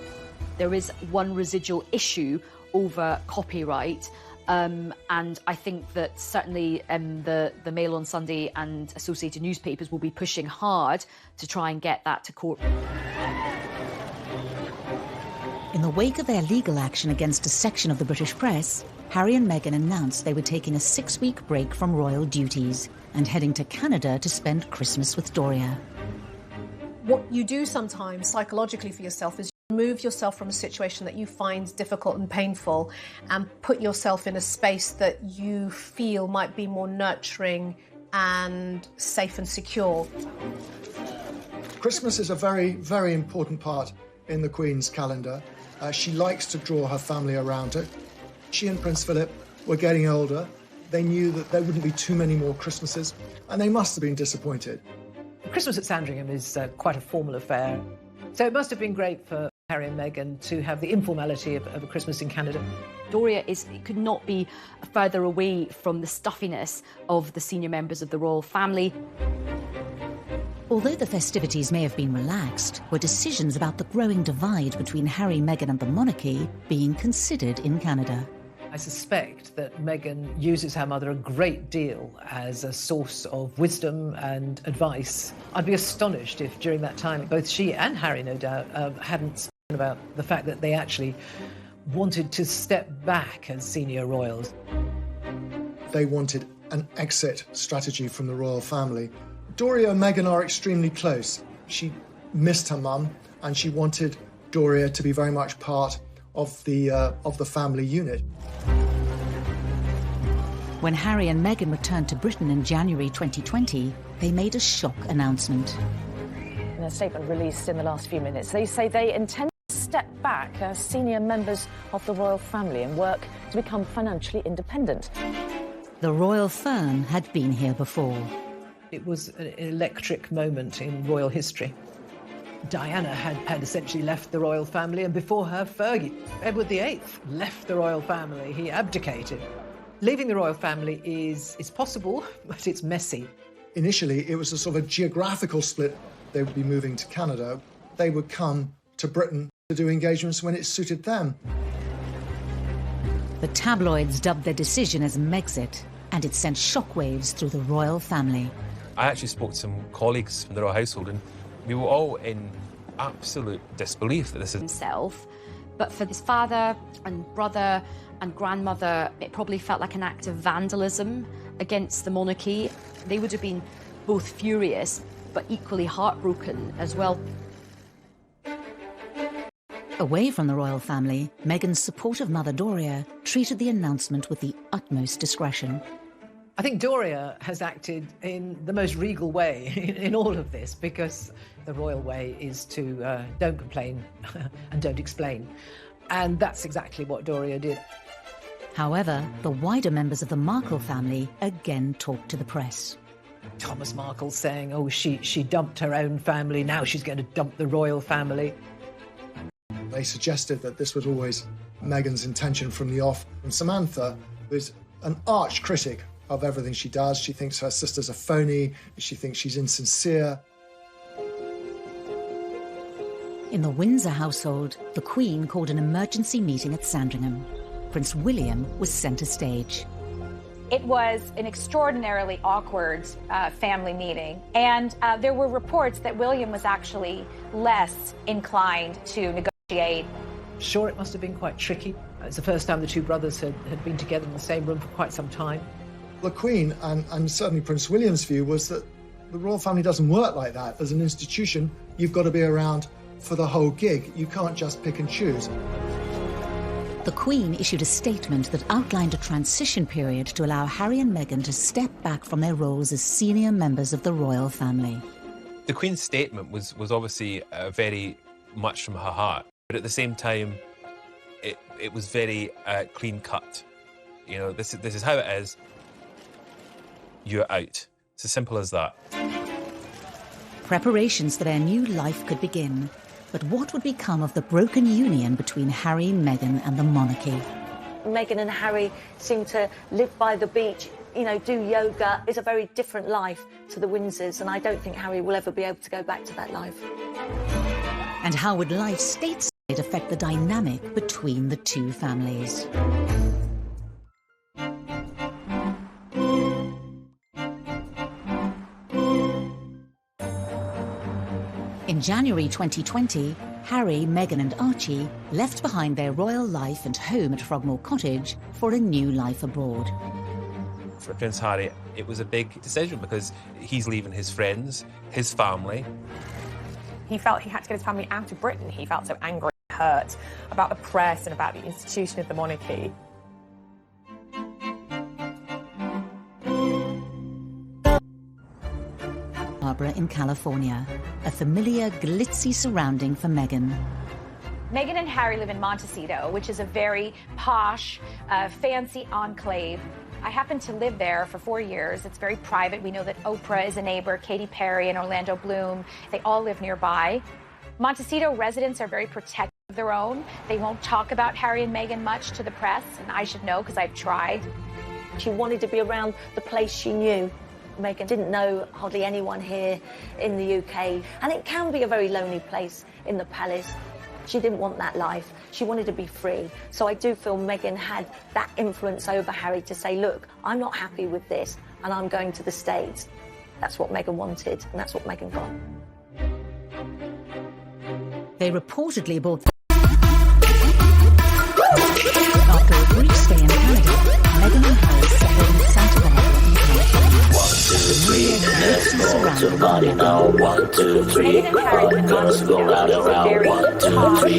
There is one residual issue over copyright, and I think that certainly the Mail on Sunday and associated newspapers will be pushing hard to try and get that to court. In the wake of their legal action against a section of the British press, Harry and Meghan announced they were taking a 6-week break from royal duties and heading to Canada to spend Christmas with Doria. What you do sometimes psychologically for yourself is remove yourself from a situation that you find difficult and painful and put yourself in a space that you feel might be more nurturing and safe and secure. Christmas is a very, very important part in the Queen's calendar. She likes to draw her family around it. She and Prince Philip were getting older. They knew that there wouldn't be too many more Christmases, and they must have been disappointed. Christmas at Sandringham is quite a formal affair, so it must have been great for Harry and Meghan to have the informality of a Christmas in Canada. Doria could not be further away from the stuffiness of the senior members of the royal family. Although the festivities may have been relaxed, were decisions about the growing divide between Harry, Meghan and the monarchy being considered in Canada. I suspect that Meghan uses her mother a great deal as a source of wisdom and advice. I'd be astonished if during that time both she and Harry, no doubt, hadn't spoken about the fact that they actually wanted to step back as senior royals. They wanted an exit strategy from the royal family. Doria and Meghan are extremely close. She missed her mum, and she wanted Doria to be very much part of the family unit. When Harry and Meghan returned to Britain in January 2020, they made a shock announcement. In a statement released in the last few minutes, they say they intend to step back as senior members of the royal family and work to become financially independent. The royal fern had been here before. It was an electric moment in royal history. Diana had essentially left the royal family, and before her, Fergie. Edward VIII left the royal family. He abdicated. Leaving the royal family is possible, but it's messy. Initially, it was a sort of a geographical split. They would be moving to Canada. They would come to Britain to do engagements when it suited them. The tabloids dubbed their decision as Megxit, and it sent shockwaves through the royal family. I actually spoke to some colleagues from the royal household, and we were all in absolute disbelief that this is himself. But for his father and brother and grandmother, it probably felt like an act of vandalism against the monarchy. They would have been both furious, but equally heartbroken as well. Away from the royal family, Meghan's supportive mother Doria treated the announcement with the utmost discretion. I think Doria has acted in the most regal way in all of this, because the royal way is to don't complain and don't explain. And that's exactly what Doria did. However, the wider members of the Markle family again talked to the press. Thomas Markle saying, oh, she dumped her own family, now she's going to dump the royal family. They suggested that this was always Meghan's intention from the off. And Samantha was an arch critic of everything she does. She thinks her sister's a phony. She thinks she's insincere. In the Windsor household, the Queen called an emergency meeting at Sandringham. Prince William was centre stage. It was an extraordinarily awkward family meeting, and there were reports that William was actually less inclined to negotiate. Sure, it must have been quite tricky. It's the first time the two brothers had been together in the same room for quite some time. The Queen, and certainly Prince William's view, was that the royal family doesn't work like that. As an institution, you've got to be around for the whole gig. You can't just pick and choose. The Queen issued a statement that outlined a transition period to allow Harry and Meghan to step back from their roles as senior members of the royal family. The Queen's statement was obviously very much from her heart, but at the same time, it was very clean cut. You know, this is how it is. You're out. It's as simple as that. Preparations for their new life could begin. But what would become of the broken union between Harry, Meghan and the monarchy? Meghan and Harry seem to live by the beach, you know, do yoga. It's a very different life to the Windsors, and I don't think Harry will ever be able to go back to that life. And how would life stateside affect the dynamic between the two families? In January 2020, Harry, Meghan and Archie left behind their royal life and home at Frogmore Cottage for a new life abroad. For Prince Harry, it was a big decision because he's leaving his friends, his family. He felt he had to get his family out of Britain. He felt so angry and hurt about the press and about the institution of the monarchy. Barbara in California, a familiar glitzy surrounding for Meghan. Meghan and Harry live in Montecito, which is a very posh, fancy enclave. I happened to live there for 4 years. It's very private. We know that Oprah is a neighbor, Katy Perry and Orlando Bloom. They all live nearby. Montecito residents are very protective of their own. They won't talk about Harry and Meghan much to the press, and I should know because I've tried. She wanted to be around the place she knew. Meghan didn't know hardly anyone here in the UK, and it can be a very lonely place in the palace. She didn't want that life. She wanted to be free. So I do feel Meghan had that influence over Harry to say, look, I'm not happy with this, and I'm going to the States. That's what Meghan wanted, and that's what Meghan got. They reportedly bought... After a brief stay in Canada, Meghan and Harry settled in Santa Barbara in California. 1, 2, 3, let's go to the party now. 1, 2, 3, all the girls go round and round. 1, 2, 3,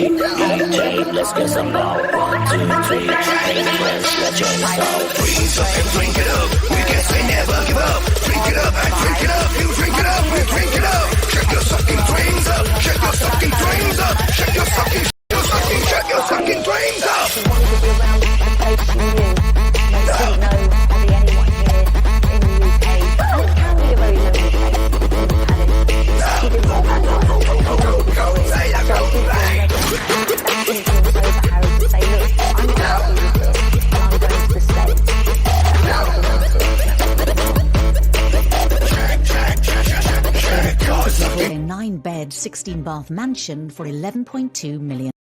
DJ, let's get some now. 1, 2, 3, hey friends, let's join the sound. Freeze up and drink it up. We guess we never give up. Drink it up and drink it up. You drink it up, we drink it up. Shake your sucking drains up. Shake your sucking drains up. Shake your sucking, shake your sucking drains up. She wanted to be around the place she knew. They didn't know hardly anyone here in the UK. And it can be a very lonely place in the palace. She didn't want that life. She wanted to go in. So I do feel Meghan had that influence over Harry to say, look, I'm not happy with this, and I'm going to the States. That's what Settled in a 9-bed, 16-bath mansion for £11.2 million.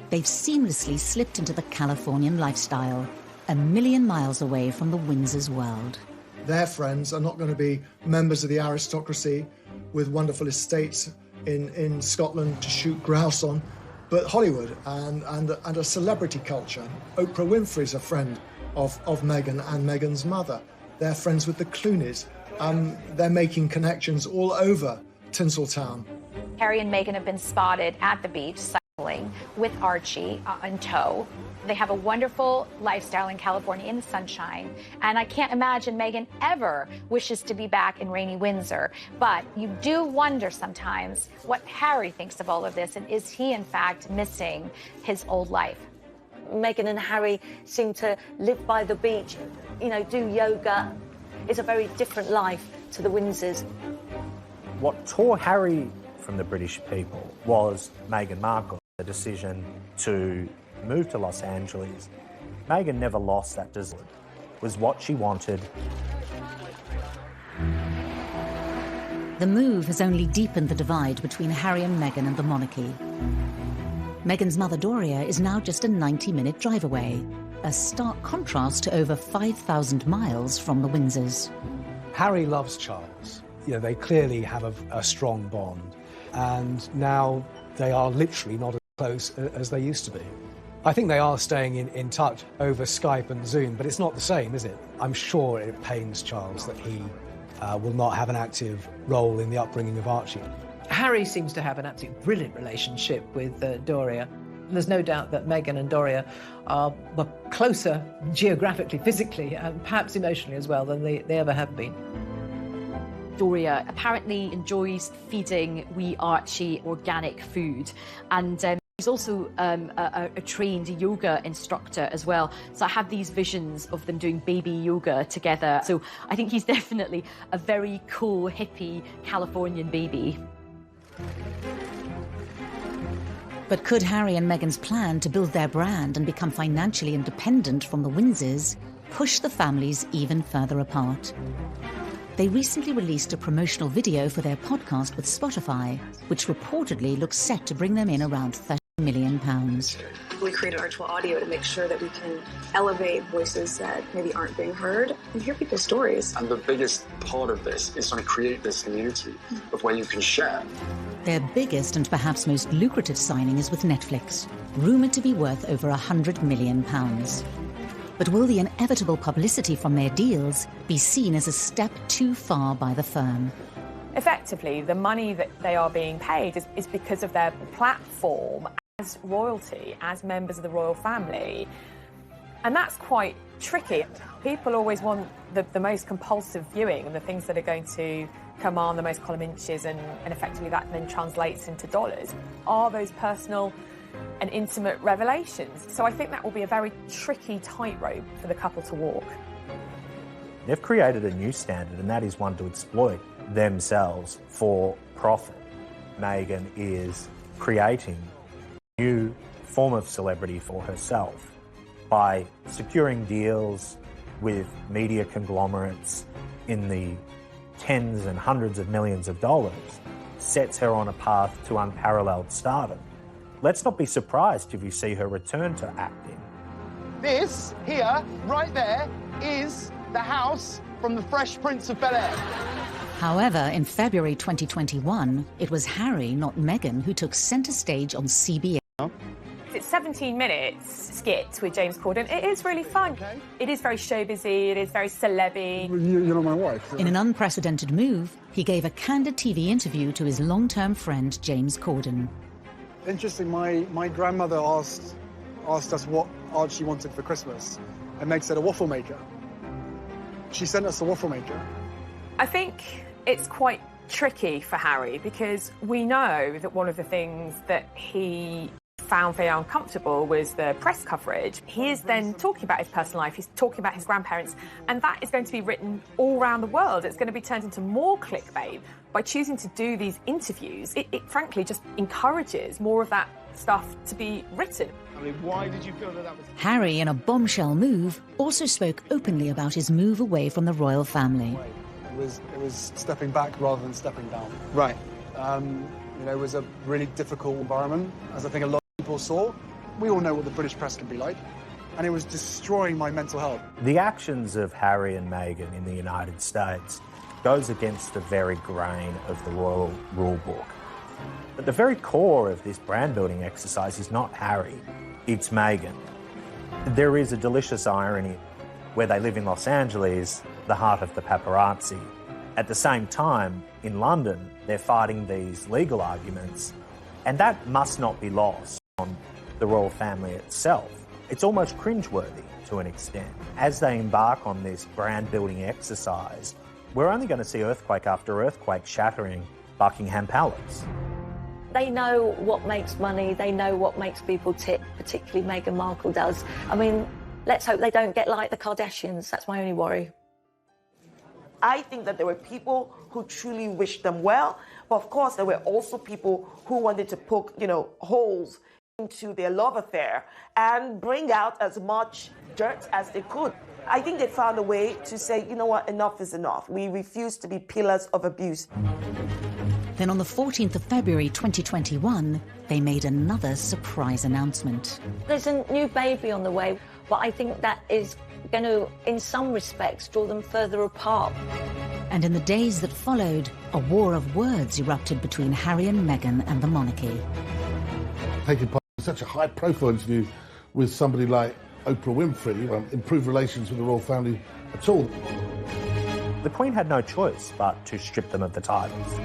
They've seamlessly slipped into the Californian lifestyle, a million miles away from the Windsors' world. Their friends are not going to be members of the aristocracy with wonderful estates in Scotland to shoot grouse on, but Hollywood and a celebrity culture. Oprah Winfrey's a friend of Meghan and Meghan's mother. They're friends with the Clooneys. They're making connections all over Tinseltown. Harry and Meghan have been spotted at the beach cycling with Archie in tow. They have a wonderful lifestyle in California in the sunshine, and I can't imagine Meghan ever wishes to be back in rainy Windsor. But you do wonder sometimes what Harry thinks of all of this, and is he in fact missing his old life? Meghan and Harry seem to live by the beach, you know, do yoga. It's a very different life to the Windsors. What tore Harry from the British people was Meghan Markle, the decision to move to Los Angeles. Meghan never lost that desire. was what she wanted. The move has only deepened the divide between Harry and Meghan and the monarchy. Meghan's mother Doria is now just a 90-minute drive away, a stark contrast to over 5,000 miles from the Windsors. Harry loves Charles. You know, they clearly have a strong bond, and now they are literally not as close as they used to be. I think they are staying in touch over Skype and Zoom, but it's not the same, is it? I'm sure it pains Charles that he will not have an active role in the upbringing of Archie. Harry seems to have an absolutely brilliant relationship with Doria. There's no doubt that Meghan and Doria are closer geographically, physically, and perhaps emotionally as well than they ever have been. Doria apparently enjoys feeding wee Archie organic food, and she's also a trained yoga instructor as well. So I have these visions of them doing baby yoga together. So I think he's definitely a very cool, hippie Californian baby. But could Harry and Meghan's plan to build their brand and become financially independent from the Windsors push the families even further apart? They recently released a promotional video for their podcast with Spotify, which reportedly looks set to bring them in around £30 million. We created virtual audio to make sure that we can elevate voices that maybe aren't being heard and hear people's stories. And the biggest part of this is trying to create this community of where you can share. Their biggest and perhaps most lucrative signing is with Netflix, rumoured to be worth over £100 million. But will the inevitable publicity from their deals be seen as a step too far by the firm? Effectively, the money that they are being paid is because of their platform as royalty, as members of the royal family. And that's quite tricky. People always want the most compulsive viewing and the things that are going to command the most column inches, and effectively that then translates into dollars. Are those personal and intimate revelations? So I think that will be a very tricky tightrope for the couple to walk. They've created a new standard, and that is one to exploit themselves for profit. Meghan is creating a new form of celebrity for herself by securing deals with media conglomerates in the tens and hundreds of millions of dollars, sets her on a path to unparalleled stardom. Let's not be surprised if you see her return to acting. This here, right there, is the house from the Fresh Prince of Bel-Air. However, in February 2021, it was Harry, not Meghan, who took centre stage on CBS. It's 17 minutes skit with James Corden. It is really fun. It is very showbizy, it is very celeb-y. You're not my wife. In an unprecedented move, he gave a candid TV interview to his long-term friend James Corden. Interesting, my grandmother asked us what Archie wanted for Christmas, and Meg said a waffle maker. She sent us a waffle maker. I think it's quite tricky for Harry because we know that one of the things that he found very uncomfortable was the press coverage. He is then talking about his personal life, he's talking about his grandparents, and that is going to be written all around the world. It's going to be turned into more clickbait. By choosing to do these interviews, it frankly just encourages more of that stuff to be written. I mean, why did you feel that was... Harry, in a bombshell move, also spoke openly about his move away from the royal family. It was stepping back rather than stepping down. Right. You know, it was a really difficult environment, as I think a lot of people saw. We all know what the British press can be like, and it was destroying my mental health. The actions of Harry and Meghan in the United States goes against the very grain of the royal rule book. But the very core of this brand-building exercise is not Harry, it's Meghan. There is a delicious irony where they live in Los Angeles, the heart of the paparazzi. At the same time, in London, they're fighting these legal arguments, and that must not be lost on the royal family itself. It's almost cringeworthy to an extent. As they embark on this brand-building exercise, we're only going to see earthquake after earthquake shattering Buckingham Palace. They know what makes money, they know what makes people tick, particularly Meghan Markle does. I mean, let's hope they don't get like the Kardashians, that's my only worry. I think that there were people who truly wished them well, but of course there were also people who wanted to poke, holes into their love affair and bring out as much dirt as they could. I think they found a way to say, you know what, enough is enough. We refuse to be pillars of abuse. Then on the 14th of February 2021, they made another surprise announcement. There's a new baby on the way, but I think that is going to, in some respects, draw them further apart. And in the days that followed, a war of words erupted between Harry and Meghan and the monarchy. Taking part in such a high-profile interview with somebody like Oprah Winfrey, improve relations with the royal family at all. The Queen had no choice but to strip them of the titles.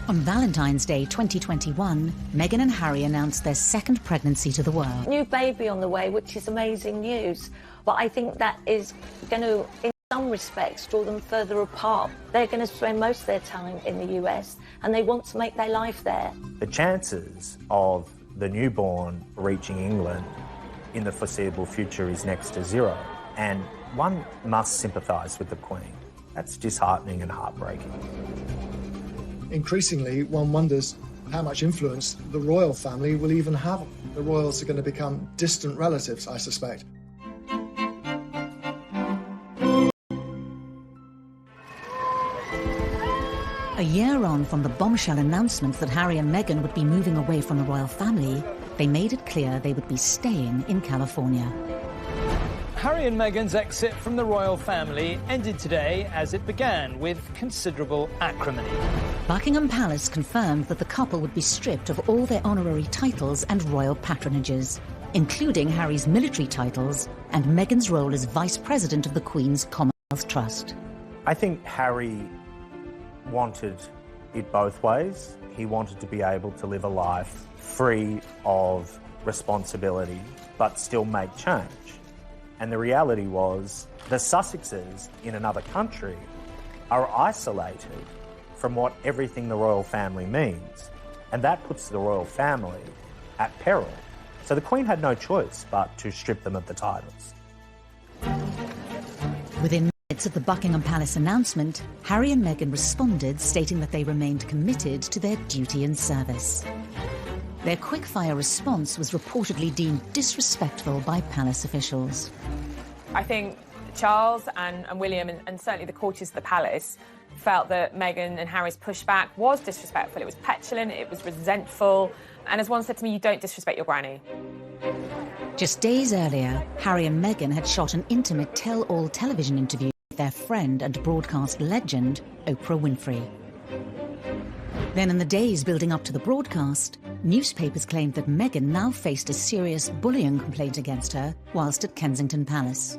On Valentine's Day 2021, Meghan and Harry announced their second pregnancy to the world. New baby on the way, which is amazing news. But I think that is going to, in some respects, draw them further apart. They're going to spend most of their time in the US and they want to make their life there. The chances of the newborn reaching England in the foreseeable future is next to zero. And one must sympathise with the Queen. That's disheartening and heartbreaking. Increasingly, one wonders how much influence the royal family will even have. The royals are going to become distant relatives, I suspect. A year on from the bombshell announcement that Harry and Meghan would be moving away from the royal family, they made it clear they would be staying in California. Harry and Meghan's exit from the royal family ended today as it began, with considerable acrimony. Buckingham Palace confirmed that the couple would be stripped of all their honorary titles and royal patronages, including Harry's military titles and Meghan's role as Vice President of the Queen's Commonwealth Trust. I think Harry wanted it both ways. He wanted to be able to live a life free of responsibility, but still make change. And the reality was the Sussexes in another country are isolated from what everything the royal family means. And that puts the royal family at peril. So the Queen had no choice but to strip them of the titles. Within minutes of the Buckingham Palace announcement, Harry and Meghan responded, stating that they remained committed to their duty and service. Their quick-fire response was reportedly deemed disrespectful by palace officials. I think Charles and William, and certainly the courtiers of the palace, felt that Meghan and Harry's pushback was disrespectful. It was petulant, it was resentful, and as one said to me, you don't disrespect your granny. Just days earlier, Harry and Meghan had shot an intimate tell-all television interview with their friend and broadcast legend, Oprah Winfrey. Then in the days building up to the broadcast, newspapers claimed that Meghan now faced a serious bullying complaint against her whilst at Kensington Palace.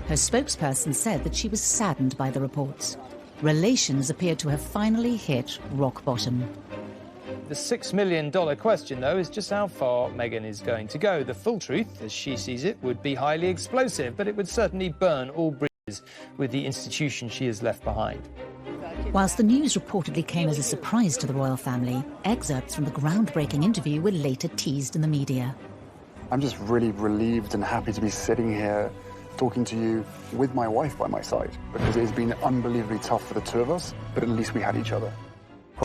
Her spokesperson said that she was saddened by the reports. Relations appeared to have finally hit rock bottom. The $6 million question, though, is just how far Meghan is going to go. The full truth, as she sees it, would be highly explosive, but it would certainly burn all bridges with the institution she has left behind. Whilst the news reportedly came as a surprise to the royal family, excerpts from the groundbreaking interview were later teased in the media. I'm just really relieved and happy to be sitting here talking to you with my wife by my side, because it has been unbelievably tough for the two of us, but at least we had each other.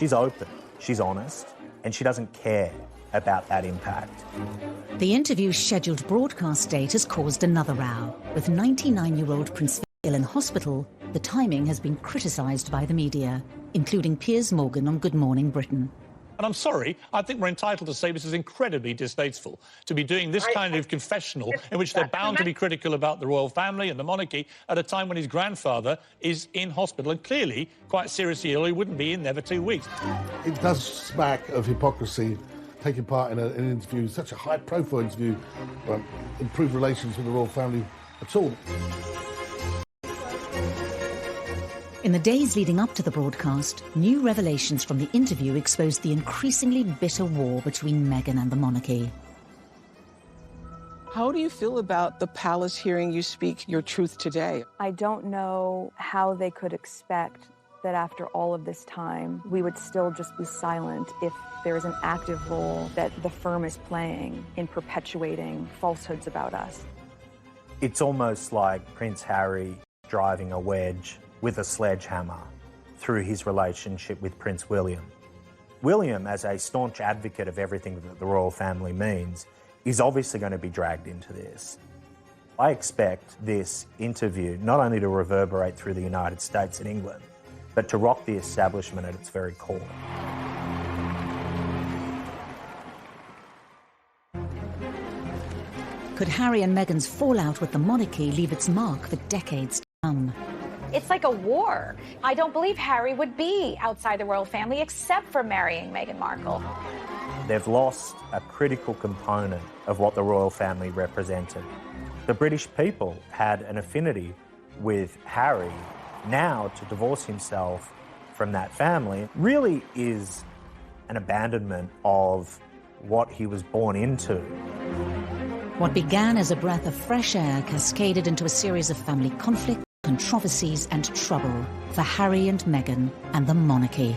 She's open, she's honest, and she doesn't care about that impact. The interview's scheduled broadcast date has caused another row. With 99-year-old Prince Philip in hospital, the timing has been criticised by the media, including Piers Morgan on Good Morning Britain. And I'm sorry, I think we're entitled to say this is incredibly distasteful, to be doing this kind of confessional in which they're bound to be critical about the royal family and the monarchy at a time when his grandfather is in hospital and clearly quite seriously ill. He wouldn't be in there for 2 weeks. It does smack of hypocrisy, taking part in an interview, such a high-profile interview, improve relations with the royal family at all. In the days leading up to the broadcast, new revelations from the interview exposed the increasingly bitter war between Meghan and the monarchy. How do you feel about the palace hearing you speak your truth today? I don't know how they could expect that after all of this time, we would still just be silent if there is an active role that the firm is playing in perpetuating falsehoods about us. It's almost like Prince Harry driving a wedge with a sledgehammer through his relationship with Prince William. William, as a staunch advocate of everything that the royal family means, is obviously going to be dragged into this. I expect this interview not only to reverberate through the United States and England, but to rock the establishment at its very core. Could Harry and Meghan's fallout with the monarchy leave its mark for decades to come? It's like a war. I don't believe Harry would be outside the royal family except for marrying Meghan Markle. They've lost a critical component of what the royal family represented. The British people had an affinity with Harry. Now, to divorce himself from that family really is an abandonment of what he was born into. What began as a breath of fresh air cascaded into a series of family conflicts, controversies and trouble for Harry and Meghan and the monarchy.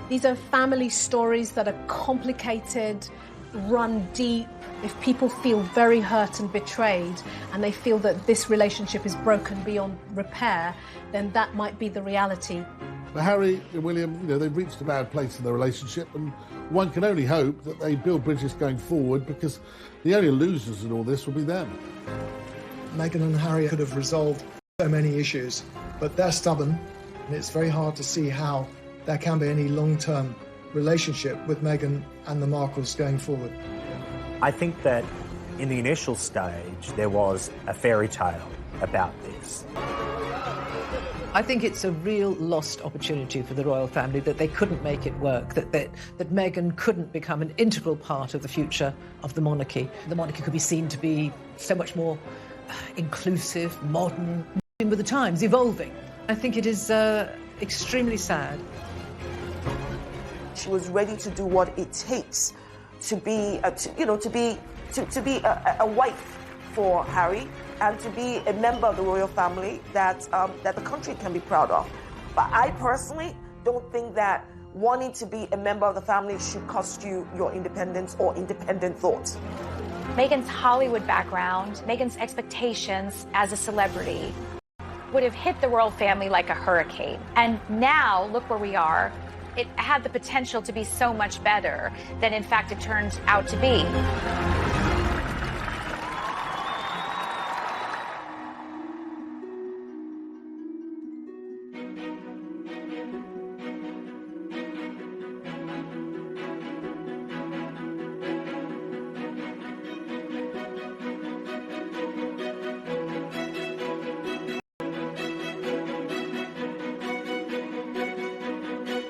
These are family stories that are complicated, run deep. If people feel very hurt and betrayed and they feel that this relationship is broken beyond repair, then that might be the reality. For Harry and William, they've reached a bad place in their relationship, and one can only hope that they build bridges going forward, because the only losers in all this will be them. Meghan and Harry could have resolved so many issues, but they're stubborn, and it's very hard to see how there can be any long-term relationship with Meghan and the Markles going forward. I think that in the initial stage, there was a fairy tale about this. I think it's a real lost opportunity for the royal family that they couldn't make it work, that Meghan couldn't become an integral part of the future of the monarchy. The monarchy could be seen to be so much more inclusive, modern, moving with the times, evolving. I think it is extremely sad. She was ready to do what it takes to be, to be a wife for Harry, and to be a member of the royal family that the country can be proud of. But I personally don't think that wanting to be a member of the family should cost you your independence or independent thoughts. Meghan's Hollywood background, Meghan's expectations as a celebrity would have hit the royal family like a hurricane. And now, look where we are. It had the potential to be so much better than, in fact, it turned out to be.